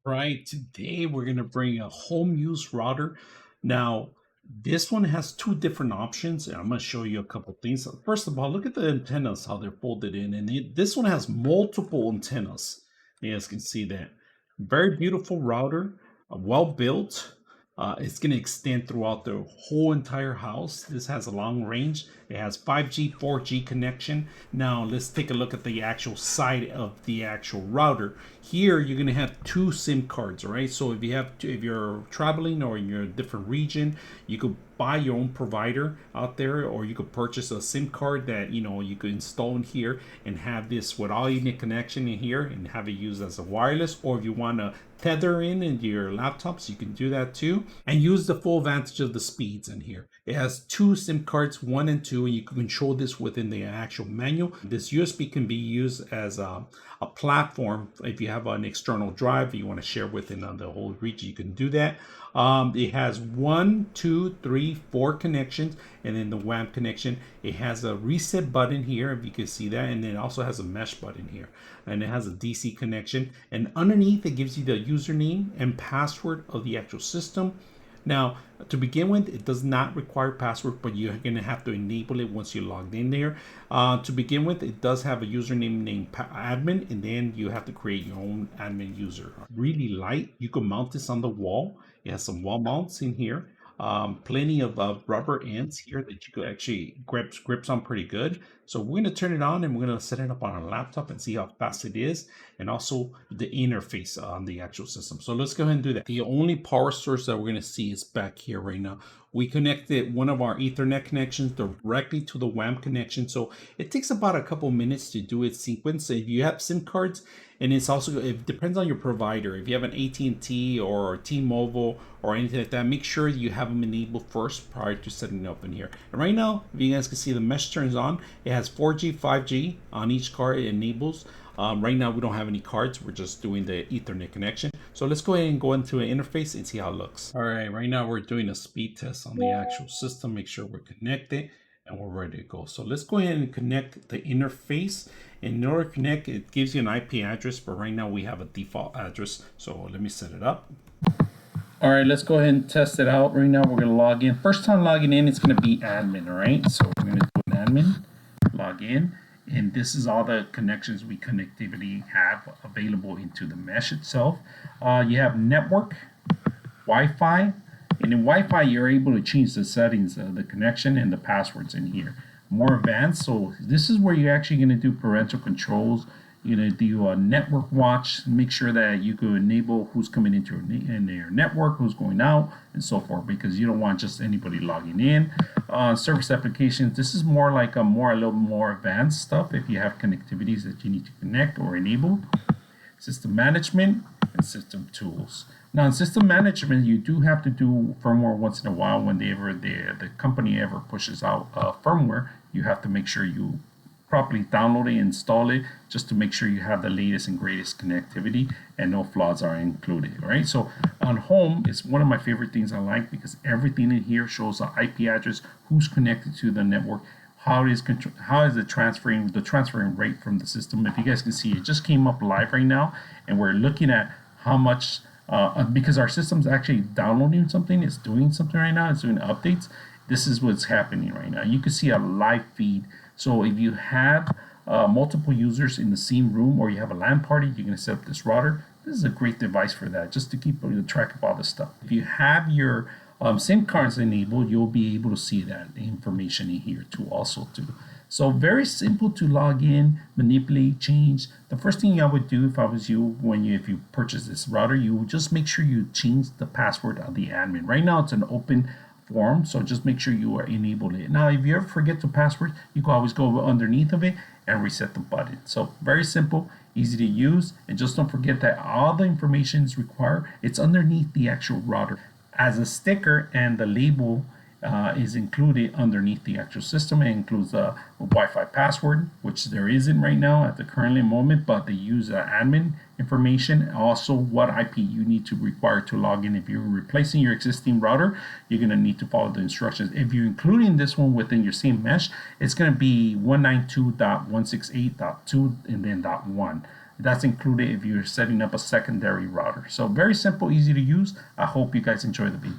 Right, today we're going to bring a home use router. Now, this one has two different options, and I'm going to show you a couple things. First of all, look at the antennas, how they're folded in. And this one has multiple antennas. You guys can see that. Very beautiful router, well built. It's going to extend throughout the whole entire house. This has a long range. It has 5G, 4G connection. Now let's take a look at the actual side of the actual router. Here you're going to have two SIM cards, all right? So if you're traveling or in your different region, you could buy your own provider out there, or you could purchase a SIM card that you could install in here and have this with all you need connection in here and have it used as a wireless. Or if you want to tether in into your laptops, you can do that too, and use the full advantage of the speeds in here. It has two SIM cards, one and two, and you can control this within the actual menu. This USB can be used as a platform. If you have an external drive you want to share within the whole region, you can do that. It has one, two, three, four connections, and then the WAN connection. It has a reset button here, if you can see that, and then it also has a mesh button here, and it has a DC connection. And underneath, it gives you the username and password of the actual system. Now, to begin with, it does not require password, but you're going to have to enable it once you're logged in there. To begin with, it does have a username named admin, and then you have to create your own admin user. Really light. You can mount this on the wall. It has some wall mounts in here. Plenty of rubber ends here that you could actually grips on pretty good. So we're going to turn it on and we're going to set it up on our laptop and see how fast it is, and also the interface on the actual system. So let's go ahead and do that. The only power source that we're going to see is back here right now. We connected one of our Ethernet connections directly to the WAN connection. So it takes about a couple minutes to do its sequence. So if you have SIM cards, and it depends on your provider. If you have an AT&T or T-Mobile or anything like that, make sure you have them enabled first prior to setting it up in here. And right now, if you guys can see, the mesh turns on. It has 4G, 5G on each card. It enables. Right now, we don't have any cards. We're just doing the Ethernet connection. So let's go ahead and go into an interface and see how it looks. All right, right now we're doing a speed test on the actual system. Make sure we're connected and we're ready to go. So let's go ahead and connect the interface. In order to connect, it gives you an IP address, but right now we have a default address. So let me set it up. All right, let's go ahead and test it out. Right now we're going to log in. First time logging in, it's going to be admin, all right? So we're going to do an admin, log in, and this is all the connections we connectivity have available into the mesh itself. You have network, Wi-Fi, and in Wi-Fi, you're able to change the settings of the connection and the passwords in here. More advanced, so this is where you're actually going to do parental controls. You're going to do a network watch, make sure that you can enable who's coming into your network, who's going out, and so forth, because you don't want just anybody logging in. Service applications, this is more like a little more advanced stuff if you have connectivities that you need to connect or enable. System management and system tools. Now, in system management, you do have to do firmware once in a while. When the company ever pushes out firmware, you have to make sure you properly download it, install it, just to make sure you have the latest and greatest connectivity and no flaws are included. All right. So on home, it's one of my favorite things I like, because everything in here shows the IP address, who's connected to the network, how is the transferring rate from the system. If you guys can see, it just came up live right now, and we're looking at how much. Because our system's actually downloading something, it's doing something right now, it's doing updates. This is what's happening right now. You can see a live feed. So if you have multiple users in the same room, or you have a LAN party, you're going to set up this router. This is a great device for that, just to keep track of all this stuff. If you have your SIM cards enabled, you'll be able to see that information in here too, also too. So very simple to log in, manipulate, change. The first thing I would do if I was you, if you purchase this router, you would just make sure you change the password of the admin. Right now it's an open form, so just make sure you are enabled it. Now, if you ever forget the password, you can always go underneath of it and reset the button. So very simple, easy to use, and just don't forget that all the information is required. It's underneath the actual router as a sticker, and the label is included underneath the actual system. It includes a Wi-Fi password, which there isn't right now at the current moment, but they use admin information. Also, what IP you need to require to log in. If you're replacing your existing router, you're going to need to follow the instructions. If you're including this one within your same mesh, it's going to be 192.168.2 and then .1. That's included if you're setting up a secondary router. So very simple, easy to use. I hope you guys enjoy the video.